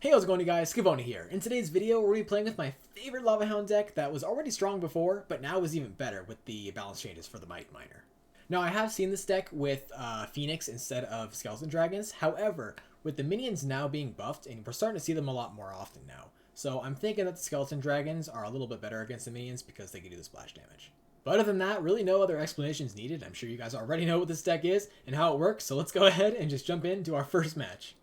Hey, how's it going, you guys? Skivona here. In today's video, we're going to be playing with my favorite Lava Hound deck that was already strong before, but now is even better with the balance changes for the Mighty Miner. Now, I have seen this deck with Phoenix instead of Skeleton Dragons. However, with the minions now being buffed, and we're starting to see them a lot more often now. So I'm thinking that the Skeleton Dragons are a little bit better against the minions because they can do the splash damage. But other than that, really no other explanations needed. I'm sure you guys already know what this deck is and how it works, so let's go ahead and just jump into our first match.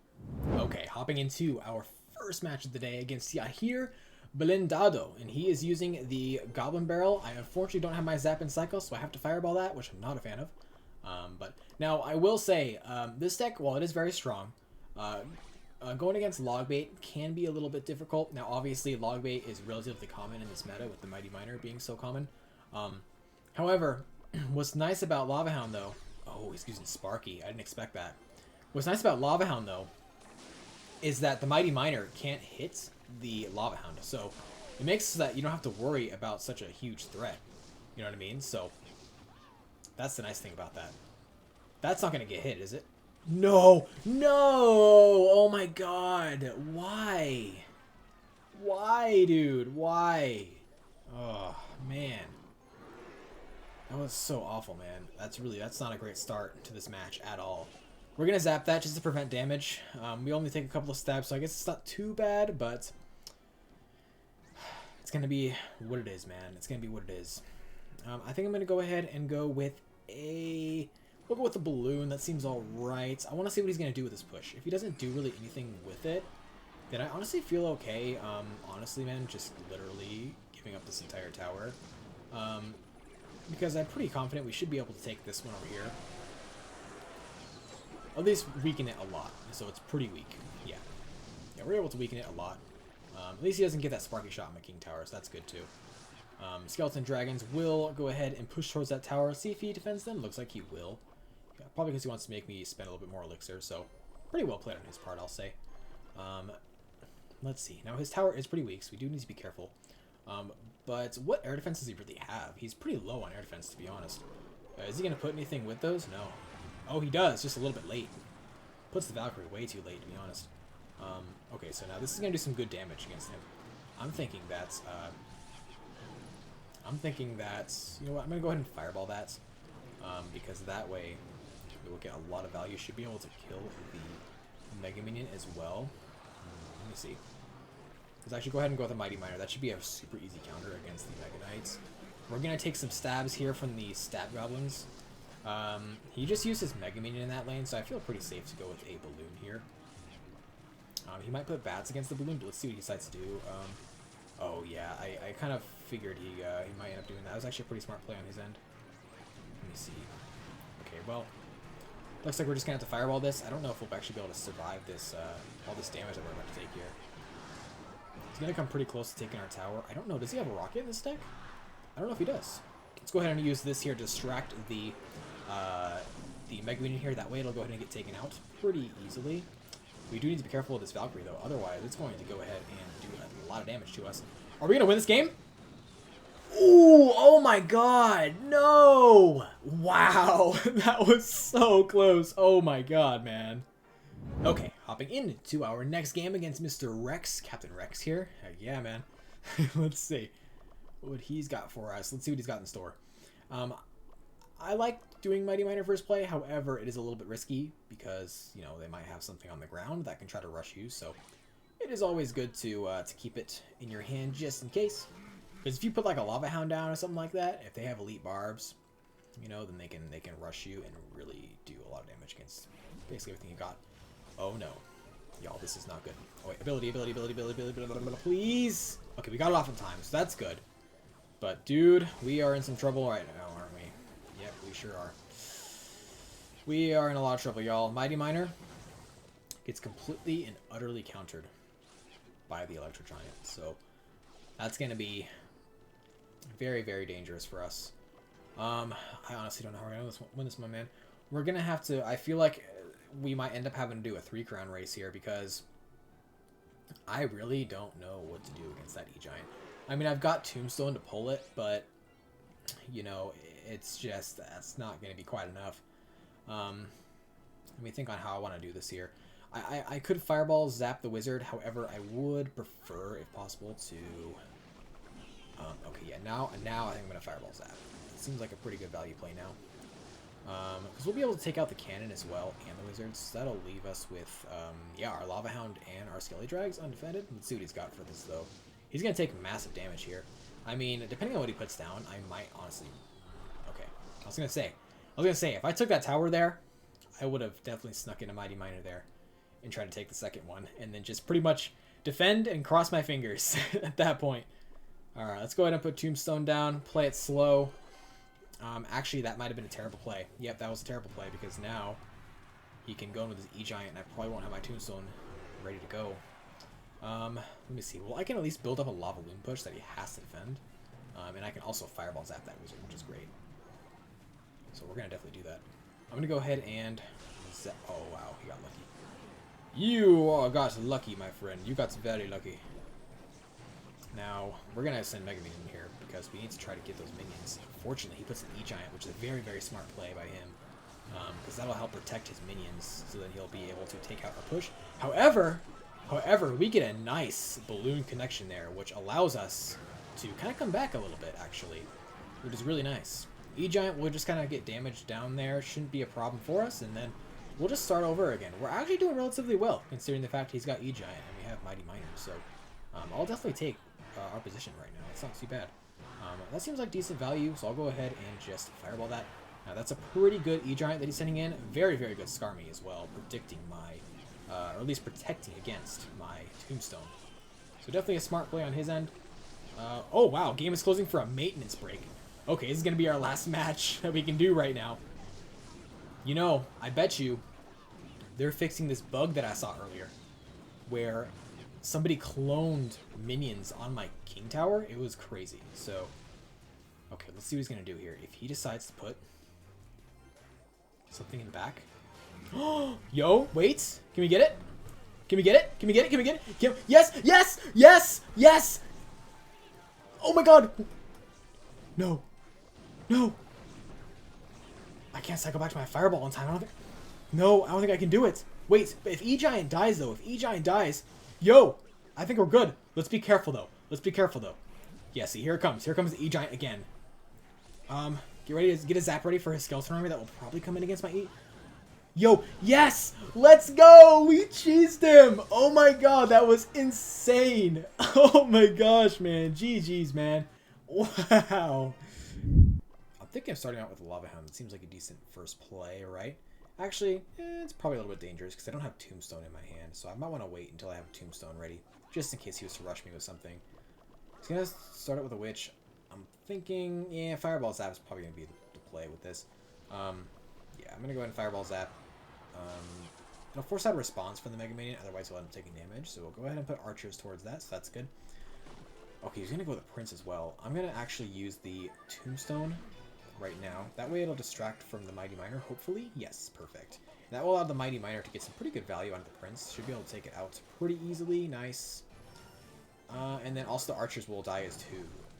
Okay, hopping into our first match of the day against Yahir Blindado, and he is using the Goblin Barrel. I unfortunately don't have my Zap and Cycle, so I have to Fireball that, which I'm not a fan of. But now I will say, this deck, while it is very strong, going against Logbait can be a little bit difficult. Now, obviously, Logbait is relatively common in this meta, with the Mighty Miner being so common. However, what's nice about Lava Hound, though... Oh, he's using Sparky. I didn't expect that. What's nice about Lava Hound, though, is that the Mighty Miner can't hit the Lava Hound. So it makes so that you don't have to worry about such a huge threat. You know what I mean? So that's the nice thing about that. That's not going to get hit, is it? No! No! Oh my god. Why? Why, dude? Why? Oh, man. That was so awful, man. That's not a great start to this match at all. We're going to zap that just to prevent damage. We only take a couple of stabs, so I guess it's not too bad, but it's going to be what it is, man. It's going to be what it is. I think I'm going to go ahead and go with we'll go with the balloon. That seems all right. I want to see what he's going to do with this push. If he doesn't do really anything with it, then I honestly feel okay. Honestly, man, just literally giving up this entire tower. Because I'm pretty confident we should be able to take this one over here. At least weaken it a lot, so it's pretty weak. Yeah, we're able to weaken it a lot. At least he doesn't get that Sparky shot on my King Tower, so that's good too. Skeleton Dragons will go ahead and push towards that tower. See if he defends them. Looks like he will. Yeah, probably because he wants to make me spend a little bit more elixir, so pretty well played on his part, I'll say. Let's see. Now, his tower is pretty weak, so we do need to be careful. But what air defense does he really have? He's pretty low on air defense, to be honest. Is he going to put anything with those? No. Oh, he does, just a little bit late. Puts the Valkyrie way too late, to be honest. Okay, so now this is going to do some good damage against him. I'm thinking that's, you know what, I'm going to go ahead and Fireball that. Because that way, we will get a lot of value. Should be able to kill the Mega Minion as well. Let me see. Let's actually go ahead and go with the Mighty Miner. That should be a super easy counter against the Mega Knights. We're going to take some stabs here from the Stab Goblins. He just used his Mega Minion in that lane, so I feel pretty safe to go with a balloon here. He might put bats against the balloon, but let's see what he decides to do. Oh yeah, I kind of figured he might end up doing that. That was actually a pretty smart play on his end. Let me see. Okay, well, looks like we're just gonna have to Fireball this. I don't know if we'll actually be able to survive this, all this damage that we're about to take here. He's gonna come pretty close to taking our tower. I don't know, does he have a rocket in this deck? I don't know if he does. Let's go ahead and use this here to distract the Mega Minion here. That way it'll go ahead and get taken out pretty easily. We do need to be careful with this Valkyrie, though. Otherwise, it's going to go ahead and do a lot of damage to us. Are we going to win this game? Ooh, oh my god, no! Wow, that was so close. Oh my god, man. Okay, hopping into our next game against Mr. Rex. Captain Rex here. Heck yeah, man. Let's see what he's got for us. Let's see what he's got in store. I like doing Mighty Miner first play, however, it is a little bit risky because, you know, they might have something on the ground that can try to rush you, so it is always good to keep it in your hand just in case. Because if you put like a Lava Hound down or something like that, if they have elite barbs, you know, then they can rush you and really do a lot of damage against basically everything you got. Oh no. Y'all, this is not good. Oh wait, ability, please! Okay, we got it off in time, so that's good. But dude, we are in some trouble right now, aren't we? Yep, we sure are. We are in a lot of trouble, y'all. Mighty Miner gets completely and utterly countered by the Electro Giant. So that's going to be very, very dangerous for us. I honestly don't know how we're going to win this, my man. We're going to have to... I feel like we might end up having to do a 3-crown race here because I really don't know what to do against that E-Giant. I mean, I've got Tombstone to pull it, but, you know, it's just, that's not going to be quite enough. Let me think on how I want to do this here. I could Fireball zap the wizard, however, I would prefer, if possible, to... okay, yeah, now I think I'm going to Fireball zap. It seems like a pretty good value play now. Because we'll be able to take out the cannon as well, and the wizards. So that'll leave us with, yeah, our Lava Hound and our Skelly Drags undefended. Let's see what he's got for this, though. He's going to take massive damage here. I mean, depending on what he puts down, I might honestly... Okay, I was going to say, if I took that tower there, I would have definitely snuck in a Mighty Miner there and tried to take the second one, and then just pretty much defend and cross my fingers at that point. Alright, let's go ahead and put Tombstone down, play it slow. Actually, that might have been a terrible play. Yep, that was a terrible play, because now he can go in with his E-Giant, and I probably won't have my Tombstone ready to go. Let me see. Well, I can at least build up a Lava Loon push that he has to defend. And I can also Fireball zap that wizard, which is great. So we're going to definitely do that. I'm going to go ahead and... Oh, wow, he got lucky. You got lucky, my friend. You got very lucky. Now, we're going to send Mega Minion in here because we need to try to get those minions. Fortunately, he puts an E-Giant, which is a very, very smart play by him. Because that'll help protect his minions, so that he'll be able to take out a push. However, we get a nice balloon connection there, which allows us to kind of come back a little bit, actually. Which is really nice. E-Giant will just kind of get damaged down there. Shouldn't be a problem for us, and then we'll just start over again. We're actually doing relatively well, considering the fact he's got E-Giant and we have Mighty Miners. So I'll definitely take our position right now. It's not too bad. That seems like decent value, so I'll go ahead and just Fireball that. Now that's a pretty good E-Giant that he's sending in. Very, very good Skarmy as well, predicting my, or at least protecting against my Tombstone. So definitely a smart play on his end. Oh wow, game is closing for a maintenance break. Okay, this is going to be our last match that we can do right now. You know, I bet you they're fixing this bug that I saw earlier, where somebody cloned minions on my King Tower. It was crazy. So, okay, let's see what he's going to do here. If he decides to put something in the back. Yo, wait. Can we get it? Can we get it? Can we get it? Can we get it? Yes! Yes! Yes! Yes! Oh my god! No. No! I can't cycle back to my Fireball in time. I don't think I can do it. Wait, if E-Giant dies, though. If E-Giant dies... Yo! I think we're good. Let's be careful, though. Let's be careful, though. Yeah, see, here it comes. Here comes the E-Giant again. Get ready to get a zap ready for his Skeleton Army that will probably come in against my E... Yo, yes! Let's go! We cheesed him! Oh my god, that was insane! Oh my gosh, man. GG's, man. Wow. I'm thinking of starting out with a Lava Hound. It seems like a decent first play, right? Actually, it's probably a little bit dangerous because I don't have Tombstone in my hand, so I might want to wait until I have Tombstone ready, just in case he was to rush me with something. He's going to start out with a Witch. I'm thinking, yeah, Fireball Zap is probably going to be the play with this. Yeah, I'm going to go ahead and Fireball Zap. It'll force out a response from the Mega Minion, otherwise he'll end up taking damage, so we'll go ahead and put archers towards that, so that's good. Okay, he's going to go with the Prince as well. I'm going to actually use the Tombstone right now. That way it'll distract from the Mighty Miner, hopefully. Yes, perfect. That will allow the Mighty Miner to get some pretty good value out of the Prince. Should be able to take it out pretty easily. Nice. And then also the archers will die as 2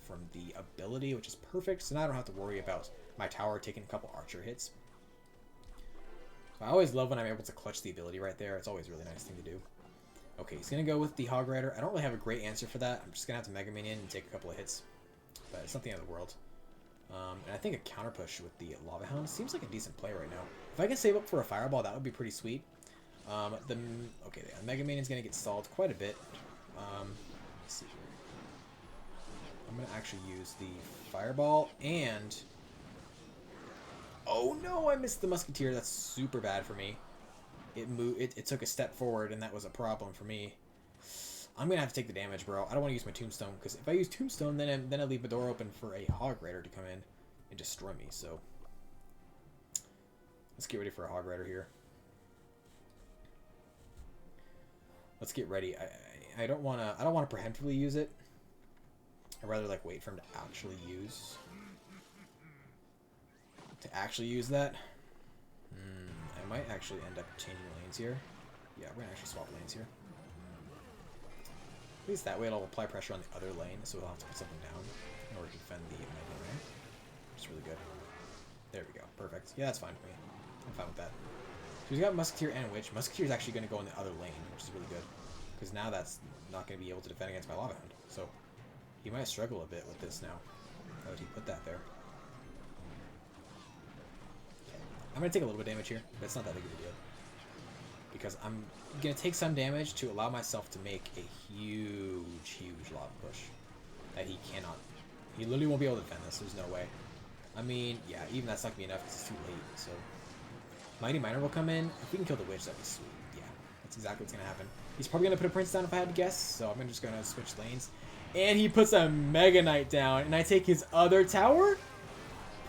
from the ability, which is perfect. So now I don't have to worry about my tower taking a couple archer hits. I always love when I'm able to clutch the ability right there. It's always a really nice thing to do. Okay, he's going to go with the Hog Rider. I don't really have a great answer for that. I'm just going to have to Mega Minion and take a couple of hits. But it's not the end of the world. And I think a counter push with the Lava Hound seems like a decent play right now. If I can save up for a Fireball, that would be pretty sweet. Okay, the Mega Minion's going to get stalled quite a bit. Let's see here. I'm going to actually use the Fireball and... Oh no, I missed the Musketeer. That's super bad for me. It took a step forward, and that was a problem for me. I'm going to have to take the damage, bro. I don't want to use my Tombstone, because if I use Tombstone, then I leave the door open for a Hog Rider to come in and destroy me, so... Let's get ready for a Hog Rider here. Let's get ready. I don't want to preemptively use it. I'd rather, like, wait for him to actually use... that. I might actually end up changing lanes here. Yeah, we're going to actually swap lanes here. At least that way it'll apply pressure on the other lane, so we'll have to put something down in order to defend the Mega Lane. Which is really good. There we go. Perfect. Yeah, that's fine with me. I'm fine with that. So he's got Musketeer and Witch. Musketeer is actually going to go in the other lane, which is really good. Because now that's not going to be able to defend against my Lava Hound. So he might struggle a bit with this now. How did he put that there? Okay. I'm going to take a little bit of damage here, but it's not that big of a deal. Because I'm going to take some damage to allow myself to make a huge lava push. That he cannot. He literally won't be able to defend this. There's no way. I mean, yeah, even that's not going to be enough because it's too late. So Mighty Miner will come in. If we can kill the Witch, that'd be sweet. Yeah, that's exactly what's going to happen. He's probably going to put a Prince down if I had to guess. So I'm just going to switch lanes. And he puts a Mega Knight down. And I take his other tower?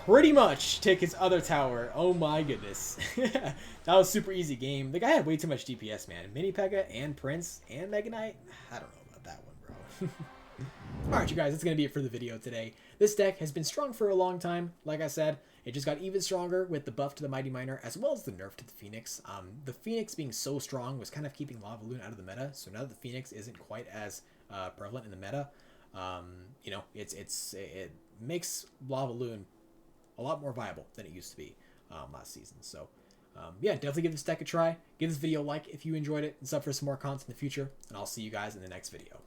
Pretty much take his other tower. Oh my goodness. That was a super easy game. The guy had way too much DPS, man. Mini Pega and Prince and Mega Knight. I don't know about that one, bro. Alright, you guys, that's going to be it for the video today. This deck has been strong for a long time. Like I said, it just got even stronger with the buff to the Mighty Miner as well as the nerf to the Phoenix. The Phoenix being so strong was kind of keeping Lava Loon out of the meta. So now that the Phoenix isn't quite as prevalent in the meta, you know, it makes Lava Loon a lot more viable than it used to be last season. So yeah, definitely give this deck a try. Give this video a like if you enjoyed it, and sub for some more content in the future, and I'll see you guys in the next video.